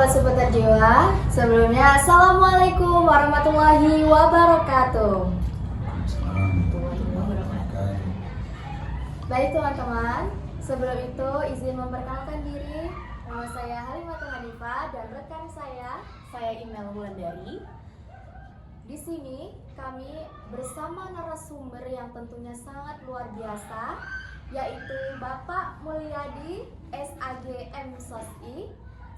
sahabat seputar jiwa. Sebelumnya, Assalamualaikum warahmatullahi wabarakatuh. Baik teman-teman, sebelum itu izin memperkenalkan diri. Nama saya Halimatul Hanifah dan rekan saya Imel Wulandari. Di sini kami bersama narasumber yang tentunya sangat luar biasa, yaitu Bapak Mulyadi SAG MSosi,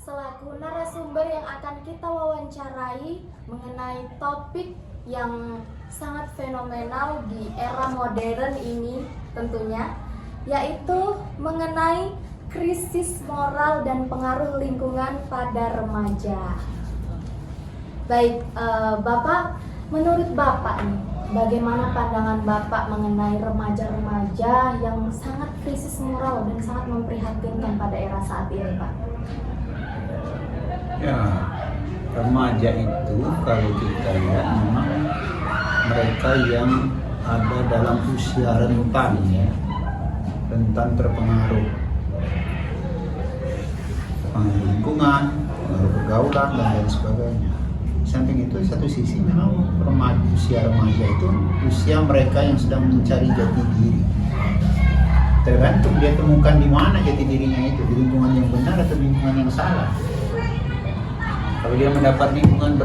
selaku narasumber yang akan kita wawancarai mengenai topik yang sangat fenomenal di era modern ini tentunya, yaitu mengenai krisis moral dan pengaruh lingkungan pada remaja. Baik, Bapak, menurut Bapak nih, bagaimana pandangan Bapak mengenai remaja-remaja yang sangat krisis moral dan sangat memprihatinkan pada era saat ini, Pak? Ya, remaja itu kalau kita lihat memang mereka yang ada dalam usia rentan, ya, rentan terpengaruh lingkungan, pengaruh pergaulan dan lain sebagainya. Samping itu, satu sisi memang usia remaja itu usia mereka yang sedang mencari jati diri. Tergantung dia temukan di mana jati dirinya itu, di lingkungan yang benar atau lingkungan yang salah. Kalau dia mendapat lingkungan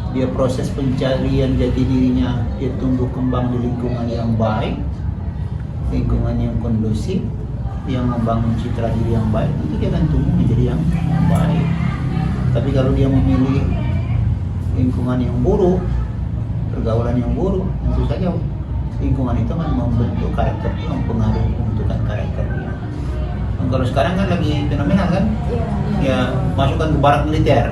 dia proses pencarian jati dirinya, dia tumbuh kembang di lingkungan yang baik, lingkungan yang kondusif, yang membangun citra diri yang baik, itu dia akan tumbuh menjadi yang baik. Tapi kalau dia memilih lingkungan yang buruk, pergaulan yang buruk, tentu saja lingkungan itu akan membentuk karakter dia, mempengaruhi pembentukan karakter dia. Dan kalau sekarang kan lagi fenomenal kan, ya masukkan ke barak militer,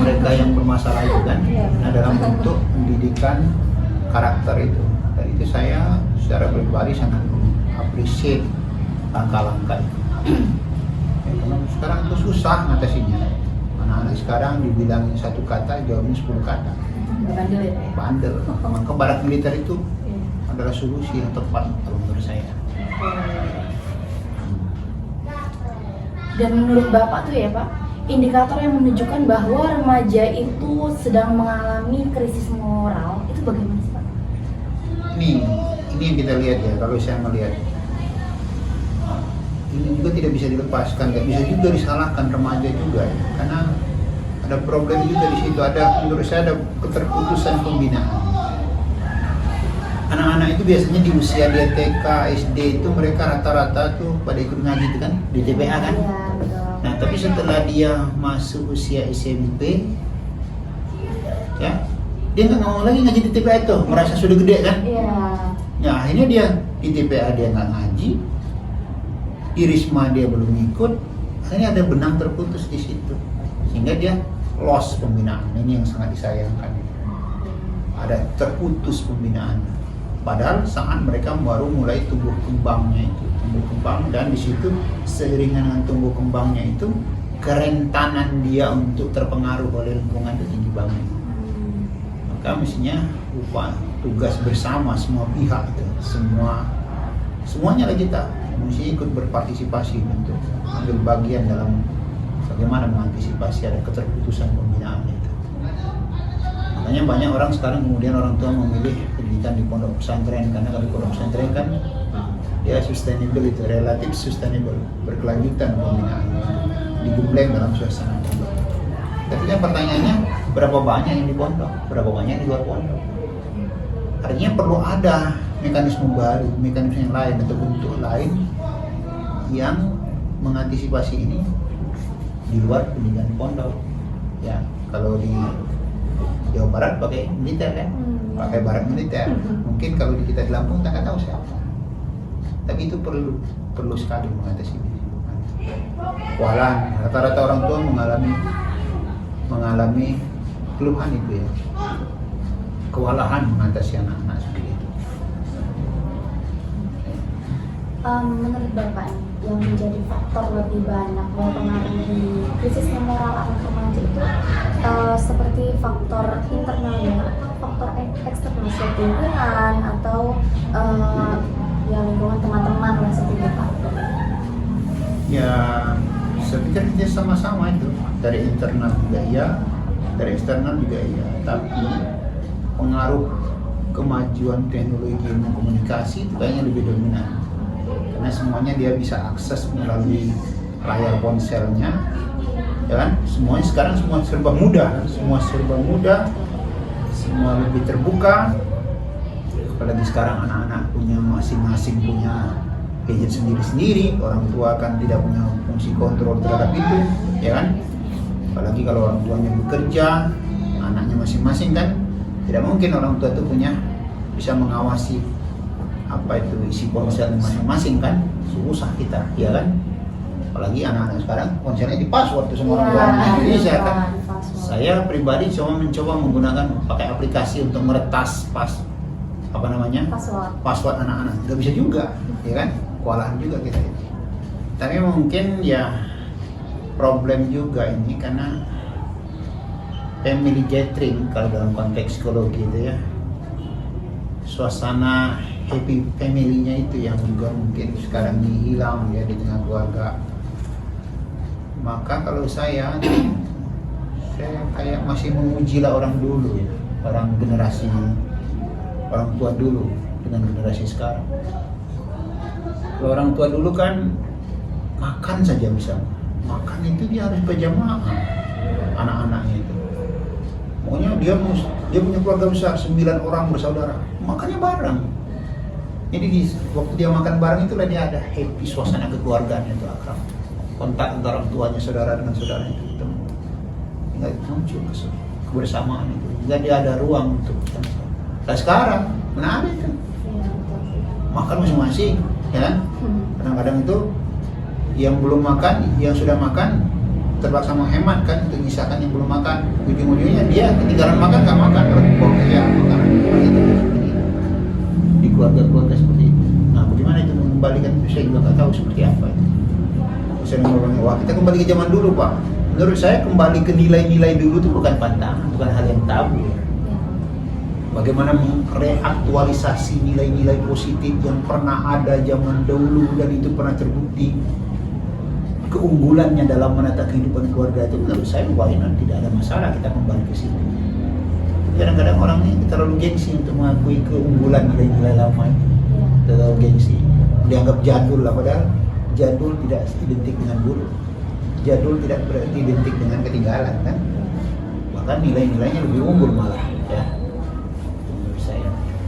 mereka yang bermasalah itu kan, nah dalam bentuk pendidikan karakter itu. Dan itu saya secara pribadi sangat apresiasi langkah-langkah itu. Ya, karena sekarang itu susah ngatasinya. Anak-anak sekarang dibilangin satu kata, jawabnya 10 kata. Bandel. Maka barak militer itu adalah solusi yang tepat kalau menurut saya. Dan menurut Bapak tuh ya Pak, indikator yang menunjukkan bahwa remaja itu sedang mengalami krisis moral, itu bagaimana sih Pak? Ini yang kita lihat ya, kalau saya melihat. Ini juga tidak bisa dilepaskan, tidak bisa juga disalahkan remaja juga ya. Karena ada problem juga di situ, menurut saya ada keterputusan pembinaan. Anak-anak itu biasanya di usia dia TK, SD itu mereka rata-rata tuh pada ikut ngaji itu kan, di TPA kan. Nah tapi setelah dia masuk usia SMP, ya dia nggak mau lagi ngaji di TPA itu, merasa sudah gede kan. Ya akhirnya dia di TPA dia nggak ngaji, di Risma dia belum ikut, akhirnya ada benang terputus di situ, sehingga dia lost pembinaan. Ini yang sangat disayangkan. Ada terputus pembinaan. Padahal saat mereka baru mulai tumbuh kembangnya itu, tumbuh kembang, dan di situ seiringan dengan tumbuh kembangnya itu kerentanan dia untuk terpengaruh oleh lingkungan itu tinggi banget. Maka mestinya tugas bersama semua pihak itu, semuanya lah kita mesti ikut berpartisipasi untuk ambil bagian dalam bagaimana mengantisipasi ada keterputusan pembinaan itu. Makanya banyak orang sekarang kemudian orang tua memilih pendidikan di pondok pesantren, karena kalau di pondok pesantren kan ya sustainable itu, relatif sustainable, berkelanjutan pembinaan, digembleng dalam suasana pondok. Tapi kan pertanyaannya, berapa banyak yang di pondok, berapa banyak di luar pondok? Artinya perlu ada mekanisme baru, mekanisme yang lain atau bentuk lain yang mengantisipasi ini di luar pendidikan pondok. Ya, kalau di Jawa Barat pakai militer kan, pakai barak militer. Mungkin kalau di kita di Lampung tak tahu siapa. Tapi itu perlu sekali mengatasi. Kewalahan, rata-rata orang tua mengalami keluhan itu ya, kewalahan mengatasi anak-anak seperti itu. Menurut Bapak yang menjadi faktor lebih banyak mempengaruhi krisis moral anak remaja itu seperti faktor internalnya atau faktor eksternal seperti lingkungan atau ya lingkungan teman-teman lah seperti itu Pak? Ya saya pikir dia sama-sama itu, dari internal juga iya, dari eksternal juga iya, tapi pengaruh kemajuan teknologi ilmu komunikasi itu kayaknya lebih dominan, karena semuanya dia bisa akses melalui layar ponselnya, ya kan? Semuanya sekarang semua serba mudah, semua lebih terbuka. Apalagi sekarang anak-anak punya masing-masing punya gadget sendiri-sendiri, orang tua kan tidak punya fungsi kontrol terhadap itu, ya kan? Apalagi kalau orang tuanya bekerja, anaknya masing-masing kan, tidak mungkin orang tua itu bisa mengawasi apa itu isi ponsel masing-masing kan, susah kita, ya kan? Apalagi anak-anak sekarang ponselnya di password tuh semua orang tua di Indonesia kan. Saya pribadi cuma mencoba menggunakan pakai aplikasi untuk meretas password anak-anak, nggak bisa juga, ya kan? Kewalahan juga kita itu. Tapi mungkin ya problem juga ini karena family gathering kalau dalam konteks psikologi itu ya, suasana happy family-nya itu yang juga mungkin sekarang ini hilang ya di tengah keluarga. Maka kalau saya kayak masih memujilah orang dulu ya, orang generasi orang tua dulu dengan generasi sekarang. Kalau orang tua dulu kan makan saja bisa, makan itu dia harus berjamaah anak-anaknya itu. Pokoknya dia punya keluarga besar 9 orang bersaudara, makannya bareng. Jadi waktu dia makan bareng itulah dia ada happy, suasana kekeluargaan itu akrab. Kontak antara orang tuanya saudara dengan saudara itu ketemu. Hingga muncul kebersamaan itu. Hingga dia ada ruang untuk bersama. Nah sekarang mana ada itu? Makan masing-masing, ya kan? Kadang-kadang itu yang belum makan, yang sudah makan terpaksa menghemat kan untuk menyisakan yang belum makan. Ujung-ujungnya dia ketinggalan makan nggak makan, ya makanan itu di keluarga-keluarga seperti itu. Nah bagaimana itu mengembalikan itu saya juga nggak tahu seperti apa itu. Saya ngomong, wah kita kembali ke zaman dulu Pak. Menurut saya kembali ke nilai-nilai dulu itu bukan pantangan, bukan hal yang tabu. Bagaimana mereaktualisasi nilai-nilai positif yang pernah ada zaman dahulu dan itu pernah terbukti keunggulannya dalam menata kehidupan keluarga itu, menurut saya tidak ada masalah kita kembali ke situ. Kadang-kadang orang ini terlalu gengsi untuk mengakui keunggulan nilai-nilai lama itu, terlalu gengsi, dianggap jadul lah, padahal jadul tidak identik dengan buruk, jadul tidak berarti identik dengan ketinggalan kan, bahkan nilai-nilainya lebih unggul malah ya.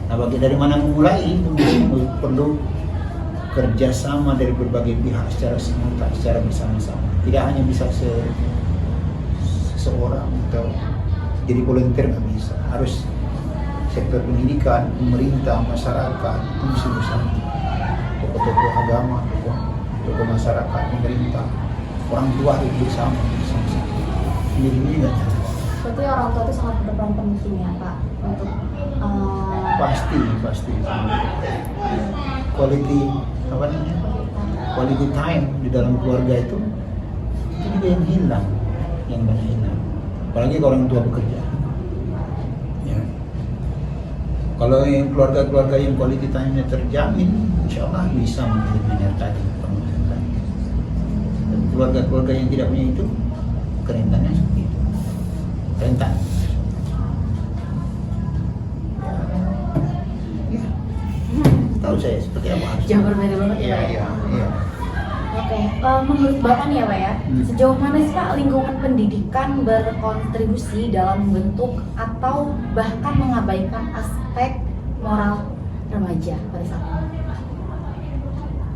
Nah, dari mana memulai itu perlu kerjasama dari berbagai pihak secara simultan, secara bersama-sama. Tidak hanya bisa seseorang atau jadi volunteer, nggak bisa. Harus sektor pendidikan, pemerintah, masyarakat itu mesti bersama. Tokoh-tokoh agama, tokoh masyarakat, pemerintah, orang tua itu bersama. Sendiri nggak jalan. Berarti orang tua itu sangat berperan penting ya Pak untuk pasti quality time di dalam keluarga itu juga yang banyak hilang, apalagi kalau orang tua bekerja ya. Kalau yang keluarga-keluarga yang quality time-nya terjamin, insya Allah bisa menyertai pemerintahan. Dan keluarga-keluarga yang tidak punya itu, kerentannya seperti itu, rentan. Tahu saya seperti apa harus. Jangan berbeda banget ya. Iya. Oke, menurut Bapak nih ya Pak ya, sejauh mana sih Pak lingkungan pendidikan berkontribusi dalam membentuk atau bahkan mengabaikan aspek moral remaja pada saat ini?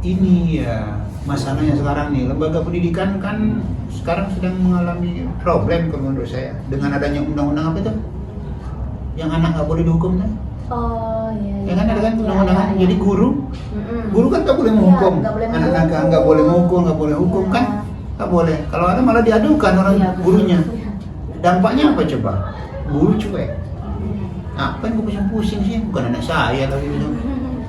Ini ya masalahnya sekarang nih, lembaga pendidikan kan sekarang sedang mengalami problem kalau menurut saya dengan adanya undang-undang apa itu yang anak nggak boleh dihukum kan? Oh iya. Ya kan ada kan undang-undang. Jadi guru kan nggak boleh menghukum, anak-anak nggak boleh menghukum, nggak boleh hukum kan? Nggak boleh. Kalau ada malah diadukan orang gurunya. Dampaknya apa coba? Guru cuek. Apa yang gue pusing-pusing sih? Bukan anak saya lagi.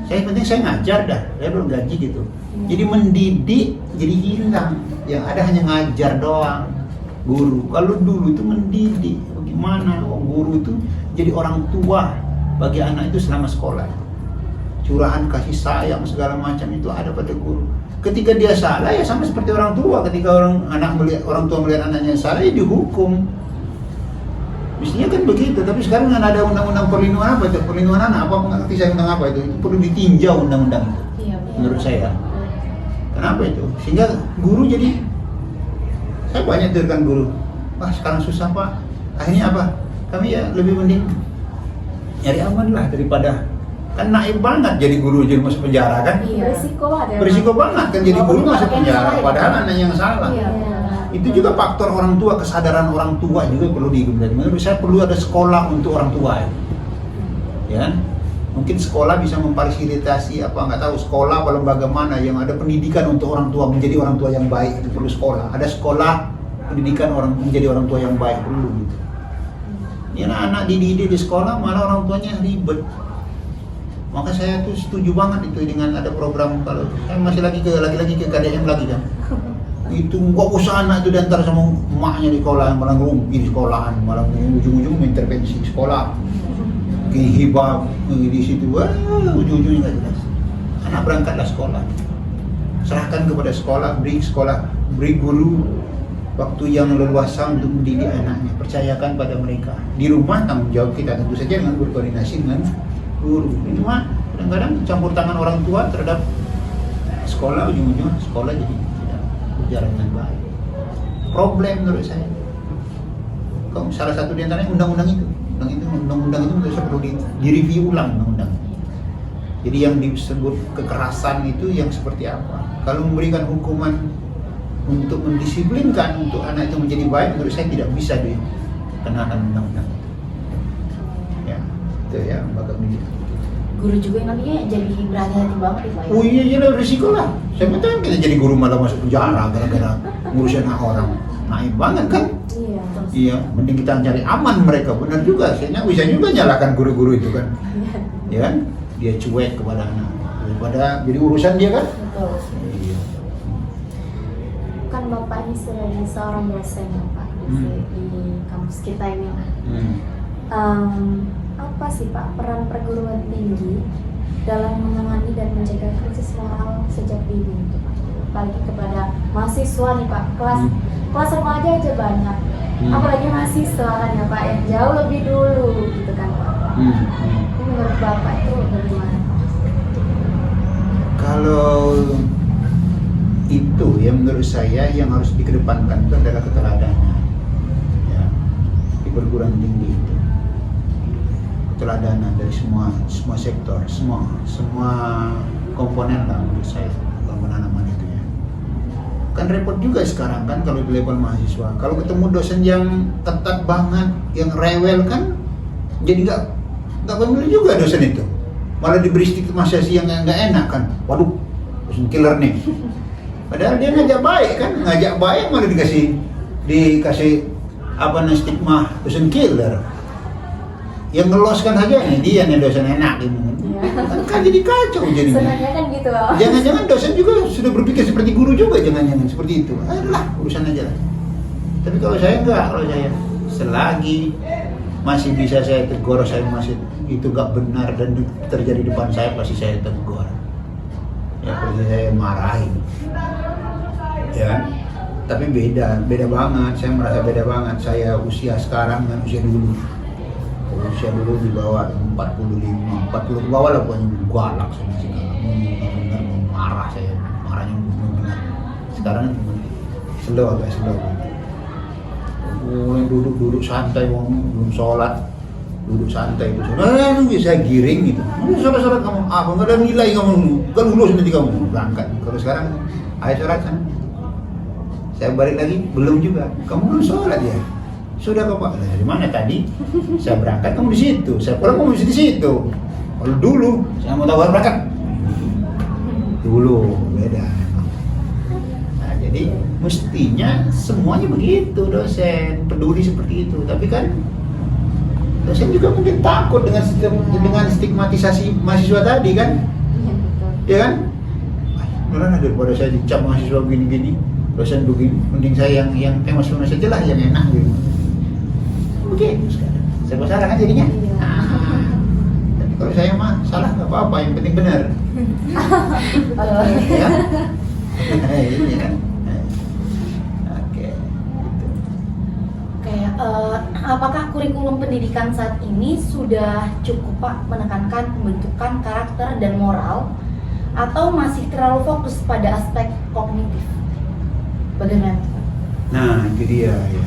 Saya penting saya ngajar dah, saya belum gaji gitu. Jadi mendidik jadi hilang. Yang ada hanya ngajar doang. Guru. Kalau dulu itu mendidik. Bagaimana? Guru itu jadi orang tua bagi anak itu selama sekolah. curahan kasih sayang segala macam itu ada pada guru. Ketika dia salah ya sama seperti orang tua, ketika orang tua melihat anaknya salah ya dihukum. Mestinya kan begitu, tapi sekarang kan ada undang-undang perlindungan apa itu? Perlindungan anak, apa mengerti saya undang apa itu? Itu perlu ditinjau undang-undang itu. Iya, Menurut saya. Kenapa itu? Sehingga guru jadi, saya banyak dengarkan guru, wah sekarang susah Pak. Akhirnya apa? Kami ya lebih mending nyari aman lah daripada, kan naik banget jadi guru jadi masuk penjara kan? Iya. Berisiko banget kan jadi guru masuk penjara, salah, padahal anak yang salah. Iya. Itu juga faktor orang tua, kesadaran orang tua juga perlu diikuti. Menurut saya perlu ada sekolah untuk orang tua, ya. Mungkin sekolah bisa memfasilitasi apa nggak tahu sekolah atau lembaga mana yang ada pendidikan untuk orang tua menjadi orang tua yang baik, itu perlu sekolah. Ada sekolah pendidikan orang menjadi orang tua yang baik perlu gitu. Ya anak dididik di sekolah malah orang tuanya ribet. Maka saya tuh setuju banget itu dengan ada program, kalau saya masih lagi ke KDM lagi kan. Itu nggak usah anak itu diantar sama emaknya di sekolah, malah ngerumpi di sekolahan, malah ujung-ujung intervensi sekolah, hibah di situ, ujung-ujungnya nggak jelas. Anak berangkatlah sekolah, serahkan kepada sekolah, beri guru waktu yang leluasa untuk mendidik anaknya, percayakan pada mereka. Di rumah tanggung jawab kita tentu saja dengan berkoordinasi dengan guru. Ini mah kadang-kadang campur tangan orang tua terhadap sekolah, ujung-ujungnya sekolah jadi berjalan dengan baik. Problem menurut saya. Kalau salah satu di antaranya undang-undang itu menurut saya perlu direview ulang undang-undang. Jadi yang disebut kekerasan itu yang seperti apa? Kalau memberikan hukuman untuk mendisiplinkan untuk anak itu menjadi baik, menurut saya tidak bisa dikenakan undang-undang. Ya, itu ya lembaga pendidikan. Guru juga nantinya jadi berhati-hati banget ya Pak. Oh iya, risiko lah. Saya betul kita jadi guru malah masuk penjara gara-gara ngurusin anak orang. Naik banget kan? Iya. Iya, mending kita cari aman mereka. Benar juga, saya bisa juga nyalakan guru-guru itu kan. Ya kan? Dia cuek kepada anak daripada jadi urusan dia kan? Betul. Iya. Kan Bapak ini sebagai seorang dosen ya Pak di kampus kita ini. Apa sih Pak peran perguruan tinggi dalam menangani dan mencegah krisis moral sejak dini itu Pak? Bagi kepada mahasiswa nih Pak, kelas remaja aja banyak, apalagi mahasiswa kan ya Pak yang jauh lebih dulu gitu kan Pak. Ini menurut Bapak itu bagaimana Pak? Kalau itu ya menurut saya yang harus dikedepankan itu adalah keteladanan ya, di perguruan tinggi itu. Keteladanan dari semua sektor, semua komponen lah menurut saya dalam penanaman itu ya. Kan repot juga sekarang kan kalau di level mahasiswa, kalau ketemu dosen yang ketat banget, yang rewel kan, jadi nggak benar juga dosen itu, malah diberi stigmatisasi yang nggak enak kan. Waduh, dosen killer nih. Padahal dia ngajak baik malah dikasih apa nih stigma dosen killer. Yang ngeloskan aja nih dia nih dosen enak gitu. Kan jadi kacau jadinya. Sebenarnya kan gitu loh. Jangan-jangan dosen juga sudah berpikir seperti guru juga, jangan-jangan seperti itu. Ayolah, urusan aja lah. Tapi kalau saya enggak, selagi masih bisa saya tegur, saya masih itu gak benar dan terjadi depan saya pasti saya tegur. Ya pasti saya marahin. Ya. Tapi beda banget. Saya merasa beda banget. Saya usia sekarang dengan usia dulu. Usia dulu di bawah 40 ke bawah lah pokoknya galak sama segala benar marah saya, marahnya benar. Sekarang agak slow. Duduk santai, belum sholat, duduk santai itu. Saya giring gitu. Sholat kamu apa? Nggak ada nilai kamu, kan lulus nanti kamu berangkat. Kalau sekarang ayo sholat sana. Saya balik lagi belum juga. Kamu belum sholat ya? Sudah kok Pak. Dari mana tadi? Saya berangkat kamu di situ. Saya pulang kamu di situ. Kalau dulu saya mau tahu berangkat. Dulu beda. Nah, jadi mestinya semuanya begitu dosen peduli seperti itu. Tapi kan dosen juga mungkin takut dengan stigmatisasi mahasiswa tadi kan? Ya kan? Beneran daripada saya dicap mahasiswa begini-gini, dosen begini, mending saya yang temas saja lah yang enak gitu. Oke, serba salah kan jadinya. Tapi Kalau saya mah salah nggak apa-apa, yang penting benar. Ya. Ini kan. Oke. Gitu. Oke, apakah kurikulum pendidikan saat ini sudah cukup Pak menekankan pembentukan karakter dan moral atau masih terlalu fokus pada aspek kognitif? Bagaimana Pak? Nah, itu dia ya.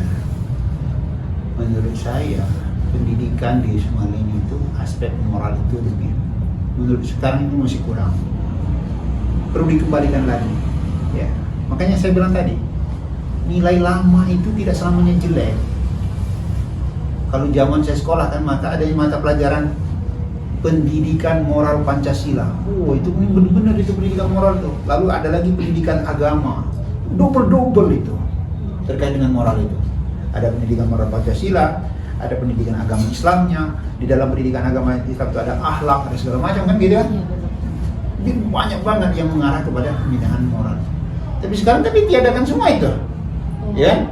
Menurut saya pendidikan di Sumatera ini itu aspek moral itu lebih, menurut sekarang itu masih kurang, perlu dikembalikan lagi ya. Makanya saya bilang tadi, nilai lama itu tidak selamanya jelek. Kalau zaman saya sekolah kan maka ada mata pelajaran pendidikan moral Pancasila. Oh, itu benar-benar itu pendidikan moral tuh. Lalu ada lagi pendidikan agama, double itu terkait dengan moral itu. Ada pendidikan moral Pancasila, ada pendidikan agama Islamnya. Di dalam pendidikan agama Islam itu ada akhlak, ada segala macam kan gitu kan. Jadi banyak banget yang mengarah kepada pembinaan moral. Tapi sekarang tiadakan semua itu, ya.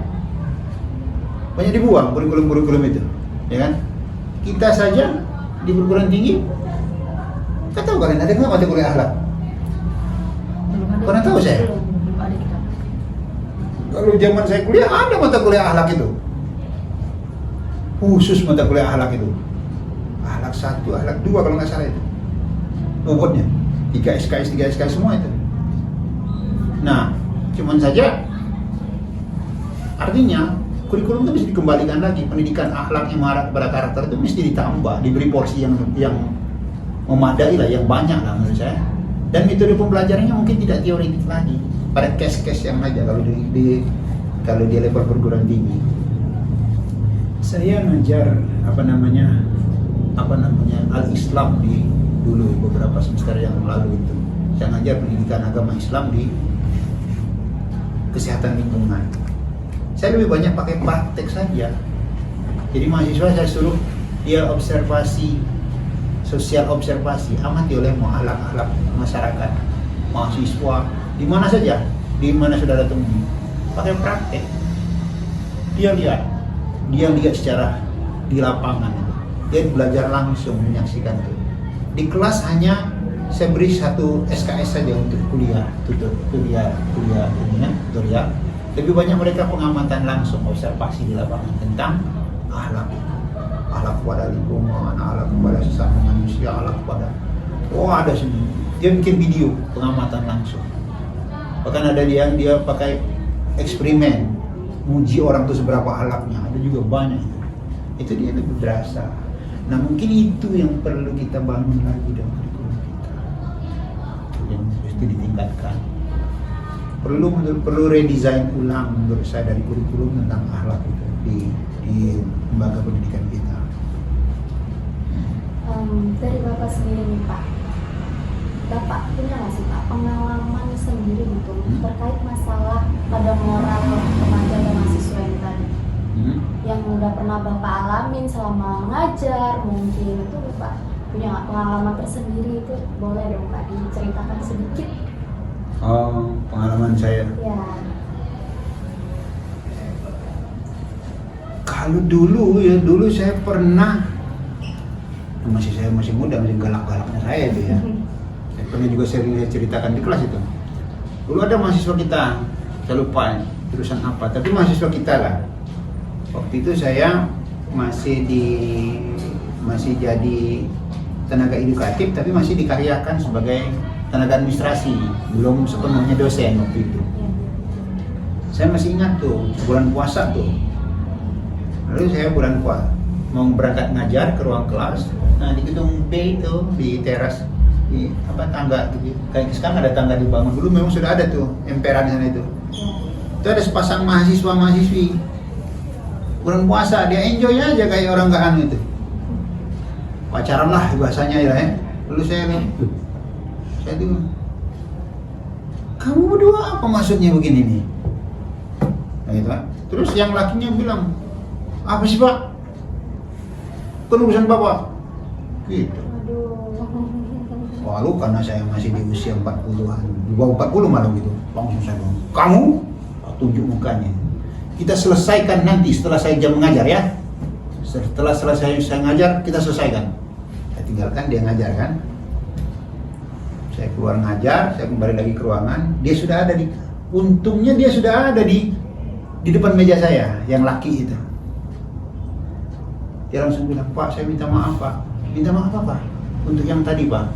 Banyak dibuang kurikulum-kurikulum itu, ya kan. Kita saja di perguruan tinggi, kita tahu kalian ada nggak mata kuliah akhlak? Belum ada. Pernah tahu saya? Belum ada kita. Kalau zaman saya kuliah ada mata kuliah akhlak itu. Khusus mata kuliah akhlak itu. Akhlak 1, akhlak 2 kalau nggak salah itu. Bobotnya 3 SKS semua itu. Nah, cuman saja artinya kurikulum itu mesti dikembalikan lagi. Pendidikan akhlak yang mengarah kepada karakter itu mesti ditambah, diberi porsi yang memadai lah, yang banyak lah menurut saya. Dan metode pembelajarannya mungkin tidak teoretik lagi, pada case-case yang aja kalau di level perguruan tinggi. Saya ngajar al-Islam di dulu beberapa semester yang lalu itu. Saya ngajar pendidikan agama Islam di kesehatan lingkungan. Saya lebih banyak pakai praktek saja. Jadi mahasiswa saya suruh dia observasi, sosial observasi, amati oleh akhlak masyarakat, mahasiswa di mana saja, di mana saudara temui, pakai praktek. Dia lihat secara di lapangan, dia belajar langsung menyaksikan itu. Di kelas hanya saya beri 1 SKS saja untuk kuliah. Lebih banyak mereka pengamatan langsung, observasi di lapangan tentang akhlak kepada lingkungan, akhlak kepada sesama manusia, akhlak kepada ada semua. Dia bikin video pengamatan langsung. Bahkan ada dia pakai eksperimen, muji orang itu seberapa akhlaknya. Ada juga banyak. Itu dia lebih berasa. Nah, mungkin itu yang perlu kita bangun lagi dalam kurikulum kita. Yang mesti ditingkatkan. Perlu redesign ulang menurut saya dari kurikulum tentang akhlak itu di lembaga pendidikan kita. Dari Bapak sendiri nih Pak, Bapak punya nggak sih Pak pengalaman sendiri gitu terkait masalah pada moral remaja dan mahasiswa yang tadi, yang udah pernah Bapak alamin selama ngajar, mungkin itu Bapak punya nggak pengalaman tersendiri, itu boleh dong Pak diceritakan sedikit. Oh, pengalaman saya. Ya. Kalau dulu saya pernah, saya masih muda, masih galak-galaknya saya itu ya. Saya pernah juga sering saya ceritakan di kelas itu. Dulu ada mahasiswa kita, saya lupa jurusan apa, tapi mahasiswa kita lah. Waktu itu saya masih jadi tenaga edukatif, tapi masih dikaryakan sebagai tenaga administrasi, belum sepenuhnya dosen waktu itu. Saya masih ingat tuh, bulan puasa tuh. Lalu saya bulan puasa mau berangkat ngajar ke ruang kelas. Nah, di gedung B itu, di teras, di tangga gitu. Kayak sekarang ada tangga dibangun, dulu memang sudah ada tuh emperan di sana itu. Itu ada sepasang mahasiswa-mahasiswi. Bulan puasa dia enjoy aja kayak orang nggak anu itu. Pacaran lah bahasanya ya. Lalu saya tuh, kamu berdua apa maksudnya begini nih? Nah, gitu. Terus yang lakinya bilang, apa sih Pak? Penulisan Bapak? Gitu. Lalu karena saya masih di usia 40-an, di bawah 40 malah gitu, langsung saya bilang, kamu tunjuk mukanya. Kita selesaikan nanti setelah saya jam mengajar ya. Setelah selesai saya ngajar, kita selesaikan. Saya tinggalkan, dia ngajar kan. Saya keluar ngajar, saya kembali lagi ke ruangan. Dia sudah ada untungnya dia sudah ada di depan meja saya, yang laki itu. Dia langsung bilang, "Pak, saya minta maaf, Pak." "Minta maaf apa? Untuk yang tadi, Pak."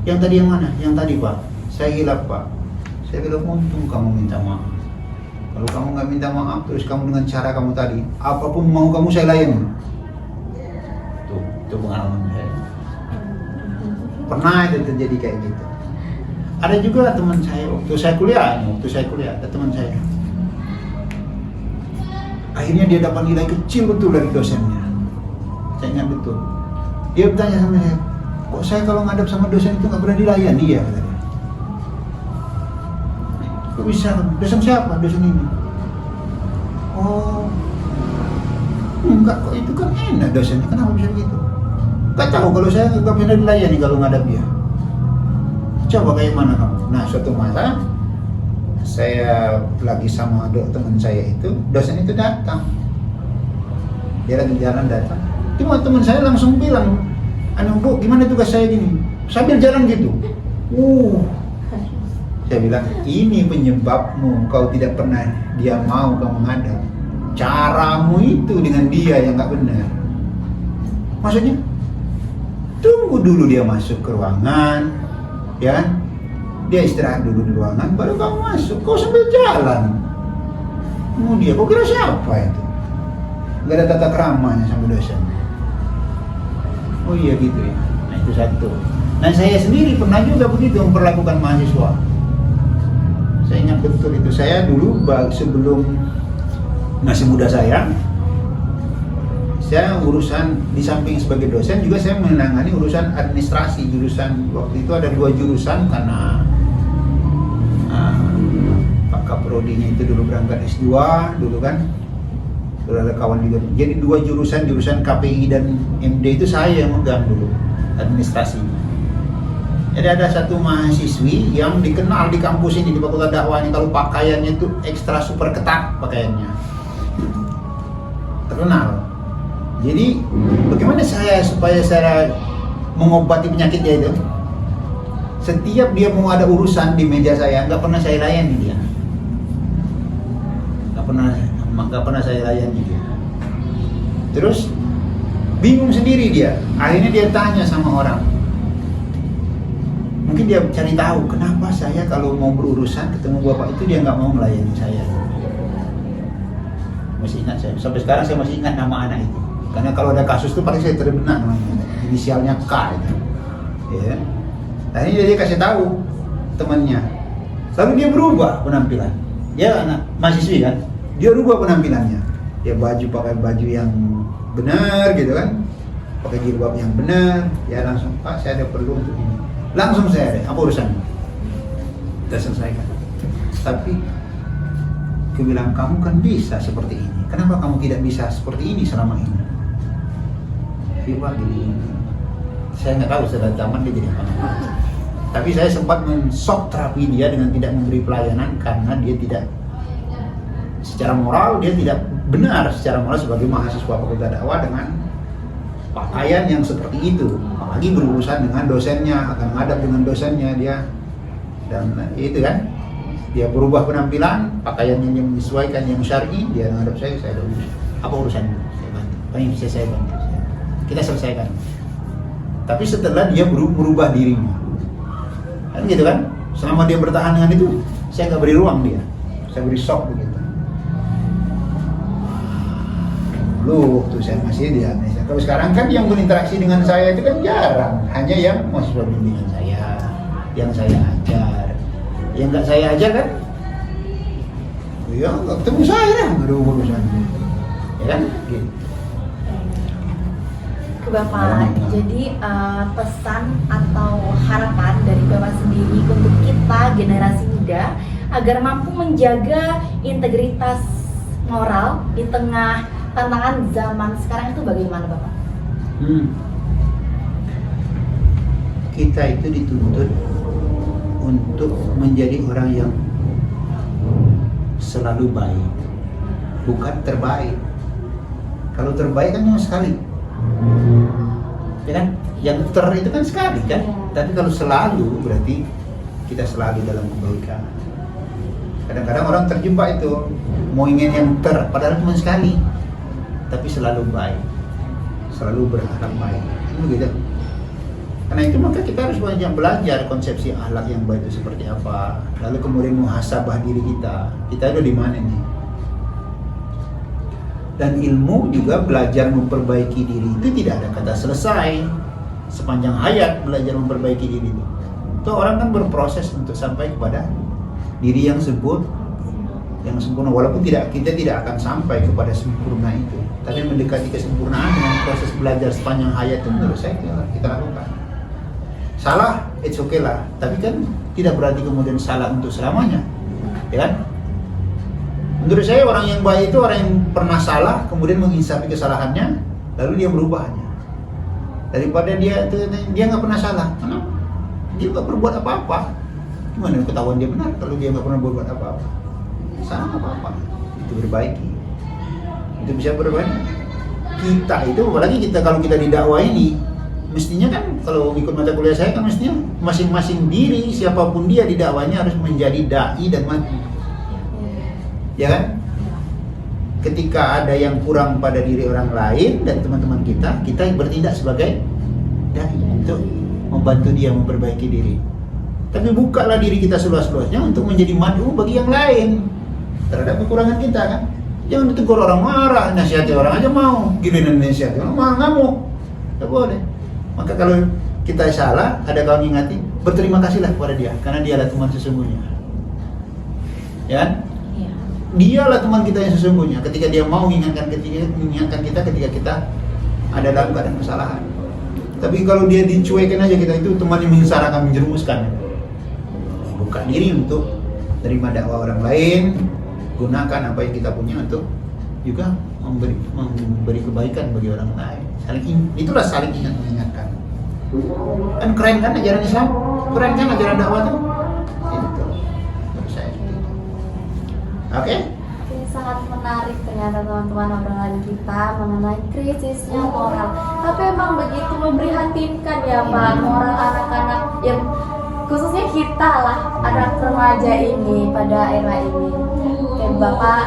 "Yang tadi yang mana?" "Yang tadi, Pak. Saya hilaf, Pak." Saya bilang, "Untung kamu minta maaf. Kalau kamu nggak minta maaf, terus kamu dengan cara kamu tadi, apapun mau kamu saya layani." Itu pengalaman saya. Pernah itu terjadi kayak gitu. Ada juga teman saya waktu saya kuliah ada teman saya. Akhirnya dia dapat nilai kecil betul dari dosennya. Saya ingat betul. Dia bertanya sama saya, "Kok saya kalau ngadap sama dosen itu nggak pernah dilayani ya?" Kata dia. "Kok bisa? Dosen siapa? Dosen ini." "Oh, enggak kok, itu kan enak dosennya, kenapa bisa begitu?" "Gak tahu, kalau saya nggak pernah dilayani kalau ngadap dia." "Coba kayak mana kamu?" Nah, suatu masa saya lagi sama teman saya itu, dosen itu datang. Dia lagi jalan datang. Teman saya langsung bilang, "Bu, gimana tugas saya gini?" Sambil jalan gitu. Saya bilang, "Ini penyebabmu, kau tidak pernah dia mau kamu ngadap. Caramu itu dengan dia yang nggak benar." Maksudnya, tunggu dulu dia masuk ke ruangan, ya kan? Dia istirahat dulu di ruangan, baru kamu masuk. Kau sambil jalan. Dia, kau kira siapa itu? Gak ada tata keramanya sama dosen. Oh iya gitu ya. Nah itu satu. Nah saya sendiri pernah juga begitu memperlakukan mahasiswa. Saya ingat betul itu. Saya dulu sebelum masih muda saya urusan di samping sebagai dosen juga saya menangani urusan administrasi. Jurusan waktu itu ada 2 jurusan karena Pak Kaprodinya itu dulu berangkat S2 dulu kan. Sudah ada kawan juga. Jadi 2 jurusan KPI dan MD itu saya yang megang dulu administrasi. Jadi ada satu mahasiswi yang dikenal di kampus ini di Fakultas Dakwah ini kalau pakaiannya itu ekstra super ketat pakaiannya. Terkenal. Jadi bagaimana supaya saya mengobati penyakitnya itu? Setiap dia mau ada urusan di meja saya, nggak pernah saya layani dia. Nggak pernah saya layani dia. Terus bingung sendiri dia. Akhirnya dia tanya sama orang. Mungkin dia cari tahu kenapa saya kalau mau berurusan ketemu bapak itu dia nggak mau melayani saya. Masih ingat saya. Sampai sekarang saya masih ingat nama anak itu. Karena kalau ada kasus itu pasti saya terbenak namanya. Inisialnya K itu. Ya. Akhirnya dia kasih tahu temannya. Lalu dia berubah penampilan. Dia anak mahasiswi kan. Dia rubah penampilannya. Dia pakai baju yang benar gitu kan. Pakai jilbab yang benar. Dia langsung, "Pak, saya ada perlu untuk ini." Langsung saya ada, apa urusannya? Kita selesaikan. Tapi dia bilang, "Kamu kan bisa seperti ini. Kenapa kamu tidak bisa seperti ini selama ini?" Pak, gini. Saya nggak tahu setelah zaman dia jadi apa. Tapi saya sempat menshock terapi dia dengan tidak memberi pelayanan karena dia tidak secara moral, dia tidak benar secara moral sebagai mahasiswa Fakultas Dakwah dengan pakaian yang seperti itu. Apalagi berurusan dengan dosennya, akan menghadap dengan dosennya dia. Dan itu kan, dia berubah penampilan, pakaian yang menyesuaikan yang syar'i, dia menghadap saya ada urusan. Apa urusannya? Saya bantu. Apa yang bisa saya bantu? Kita selesaikan. Tapi setelah dia merubah dirinya, kan gitu kan? Selama dia bertahan dengan itu, saya nggak beri ruang dia, saya beri shock begitu. Dulu waktu saya masih di Indonesia. Kalau sekarang kan yang berinteraksi dengan saya itu kan jarang, hanya yang mahasiswa bimbingan saya, yang saya ajar, yang nggak saya ajar kan, ya nggak ketemu saya, nggak ada urusan, ya kan? Gitu. Bapak, jadi pesan atau harapan dari Bapak sendiri untuk kita generasi muda agar mampu menjaga integritas moral di tengah tantangan zaman sekarang itu bagaimana Bapak? Kita itu dituntut untuk menjadi orang yang selalu baik, bukan terbaik. Kalau terbaik kan cuma sekali, ya kan? Yang itu kan sekali kan. Iya. Tapi kalau selalu berarti kita selalu dalam kebaikan. Kadang-kadang orang terjebak itu mau ingin yang padahal cuma sekali, tapi selalu baik, selalu berharap baik, begitu. Karena itu maka kita harus banyak belajar konsepsi akhlak yang baik itu seperti apa. Lalu kemudian muhasabah diri kita udah di mana nih? Dan ilmu juga belajar memperbaiki diri itu tidak ada kata selesai. Sepanjang hayat belajar memperbaiki diri itu. Itu orang kan berproses untuk sampai kepada diri yang sempurna, walaupun kita tidak akan sampai kepada sempurna itu, tapi mendekati kesempurnaan dengan proses belajar sepanjang hayat itu menurut saya itu kita lakukan. Salah, it's okay lah, tapi kan tidak berarti kemudian salah untuk selamanya, ya kan? Menurut saya orang yang baik itu orang yang pernah salah kemudian menginsafi kesalahannya lalu dia berubahnya, daripada dia nggak pernah salah. Kenapa? Dia nggak berbuat apa-apa. Gimana ketahuan dia benar kalau dia nggak pernah berbuat apa-apa? Salah apa-apa, itu berbaiki, itu bisa berbaiki. Kita itu, apalagi kita kalau kita didakwah ini, mestinya kan kalau ikut mata kuliah saya kan mestinya masing-masing diri siapapun dia di dakwahnya harus menjadi dai dan mati, ya kan? Ketika ada yang kurang pada diri orang lain dan teman-teman kita bertindak sebagai dai untuk membantu dia memperbaiki diri. Tapi bukalah diri kita seluas-luasnya untuk menjadi madu bagi yang lain terhadap kekurangan kita kan. Jangan ditegur orang marah, nasihati orang aja mau, giliran nasihati orang malah ngamuk. Tidak boleh. Maka kalau kita salah, ada kawan ingati, berterima kasihlah kepada dia karena dialah teman sesungguhnya. Ya kan? Iya. Dialah teman kita yang sesungguhnya ketika dia mau mengingatkan kita ketika kita ada dalam keadaan kesalahan. Tapi kalau dia dicuekin aja kita, itu teman yang menyengsarakan, menjerumuskan. Buka diri untuk terima dakwah orang lain, gunakan apa yang kita punya untuk juga memberi kebaikan bagi orang lain. Itulah saling ingat mengingatkan. Kan keren kan ajaran Islam? Keren kan ajaran dakwah itu? Itu menurut saya. Oke? Sangat menarik ternyata teman-teman obrolan kita mengenai krisisnya moral. Tapi emang begitu memprihatinkan ya Pak, moral anak-anak yang khususnya kita lah, anak remaja ini pada era ini. Oke Bapak,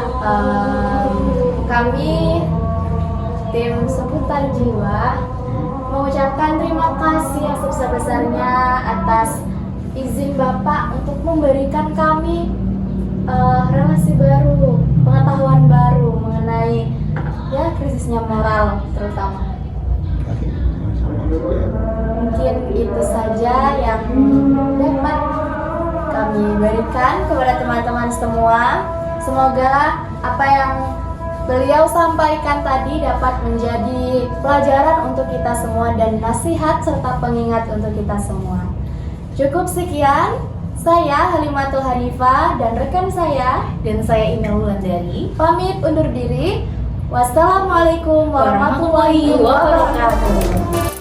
kami tim Seputar Jiwa mengucapkan terima kasih yang sebesar-besarnya atas izin Bapak untuk memberikan kami relasi baru, pengetahuan baru mengenai ya krisisnya moral terutama. Mungkin itu saja yang dapat kami berikan kepada teman-teman semua. Semoga apa yang beliau sampaikan tadi dapat menjadi pelajaran untuk kita semua dan nasihat serta pengingat untuk kita semua. Cukup sekian. Saya Halimatul Hanifah dan rekan saya dan saya Inel Wulandari pamit undur diri. Wassalamualaikum warahmatullahi wabarakatuh.